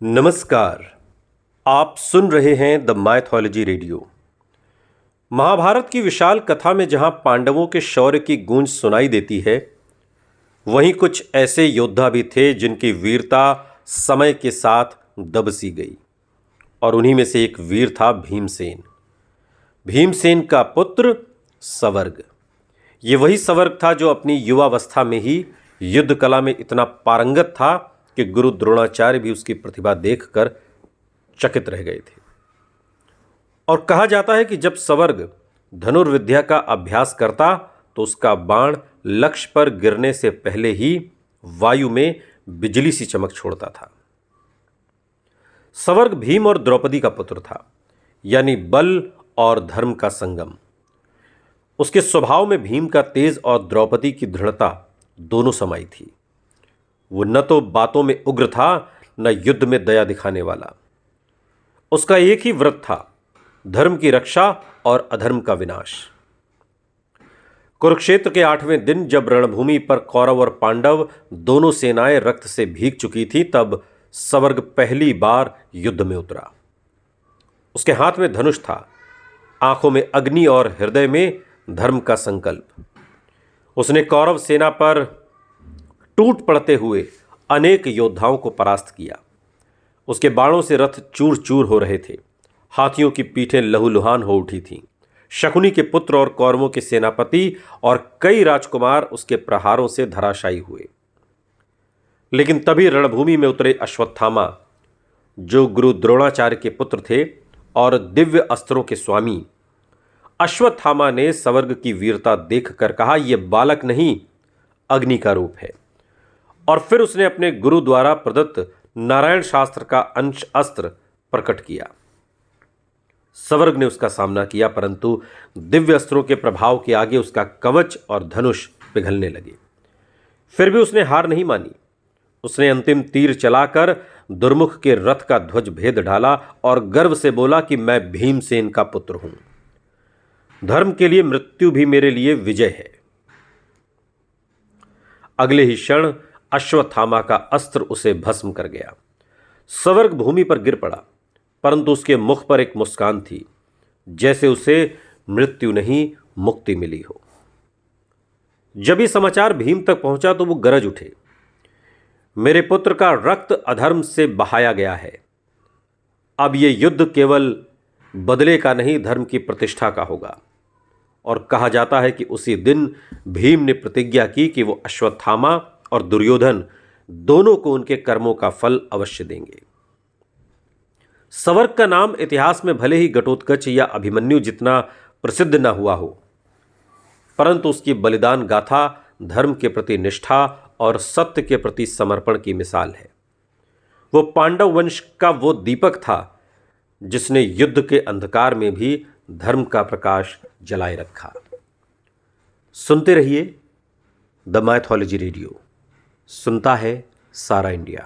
नमस्कार। आप सुन रहे हैं द माइथोलॉजी रेडियो। महाभारत की विशाल कथा में जहां पांडवों के शौर्य की गूंज सुनाई देती है, वहीं कुछ ऐसे योद्धा भी थे जिनकी वीरता समय के साथ दबसी गई। और उन्हीं में से एक वीर था भीमसेन। भीमसेन का पुत्र सवर्ग। ये वही सवर्ग था जो अपनी युवावस्था में ही युद्ध कला में इतना पारंगत था कि गुरु द्रोणाचार्य भी उसकी प्रतिभा देखकर चकित रह गए थे। और कहा जाता है कि जब सवर्ग धनुर्विद्या का अभ्यास करता तो उसका बाण लक्ष्य पर गिरने से पहले ही वायु में बिजली सी चमक छोड़ता था। सवर्ग भीम और द्रौपदी का पुत्र था, यानी बल और धर्म का संगम। उसके स्वभाव में भीम का तेज और द्रौपदी की दृढ़ता दोनों समाई थी। वो न तो बातों में उग्र था, न युद्ध में दया दिखाने वाला। उसका एक ही व्रत था, धर्म की रक्षा और अधर्म का विनाश। कुरुक्षेत्र के 8वें दिन जब रणभूमि पर कौरव और पांडव दोनों सेनाएं रक्त से भीग चुकी थी, तब सवर्ग पहली बार युद्ध में उतरा। उसके हाथ में धनुष था, आंखों में अग्नि और हृदय में धर्म का संकल्प। उसने कौरव सेना पर टूट पड़ते हुए अनेक योद्धाओं को परास्त किया। उसके बाणों से रथ चूर चूर हो रहे थे, हाथियों की पीठें लहूलुहान हो उठी थीं। शकुनी के पुत्र और कौरवों के सेनापति और कई राजकुमार उसके प्रहारों से धराशायी हुए। लेकिन तभी रणभूमि में उतरे अश्वत्थामा, जो गुरु द्रोणाचार्य के पुत्र थे और दिव्य अस्त्रों के स्वामी। अश्वत्थामा ने सवर्ग की वीरता देखकर कहा, यह बालक नहीं, अग्नि का रूप है। और फिर उसने अपने गुरु द्वारा प्रदत्त नारायण शास्त्र का अंश अस्त्र प्रकट किया। सवर्ग ने उसका सामना किया, परंतु दिव्य अस्त्रों के प्रभाव के आगे उसका कवच और धनुष पिघलने लगे। फिर भी उसने हार नहीं मानी। उसने अंतिम तीर चलाकर दुर्मुख के रथ का ध्वज भेद डाला और गर्व से बोला कि मैं भीमसेन का पुत्र हूं। धर्म के लिए मृत्यु भी मेरे लिए विजय है। अगले ही क्षण अश्वत्थामा का अस्त्र उसे भस्म कर गया। सवर्ग भूमि पर गिर पड़ा, परंतु उसके मुख पर एक मुस्कान थी, जैसे उसे मृत्यु नहीं मुक्ति मिली हो। जब ये समाचार भीम तक पहुंचा तो वो गरज उठे, मेरे पुत्र का रक्त अधर्म से बहाया गया है। अब ये युद्ध केवल बदले का नहीं, धर्म की प्रतिष्ठा का होगा। और कहा जाता है कि उसी दिन भीम ने प्रतिज्ञा की कि वो अश्वत्थामा और दुर्योधन दोनों को उनके कर्मों का फल अवश्य देंगे। सवर्ग का नाम इतिहास में भले ही घटोत्कच या अभिमन्यु जितना प्रसिद्ध न हुआ हो, परंतु उसकी बलिदान गाथा धर्म के प्रति निष्ठा और सत्य के प्रति समर्पण की मिसाल है। वो पांडव वंश का वो दीपक था जिसने युद्ध के अंधकार में भी धर्म का प्रकाश जलाए रखा। सुनते रहिए द माइथोलॉजी रेडियो। सुनता है सारा इंडिया।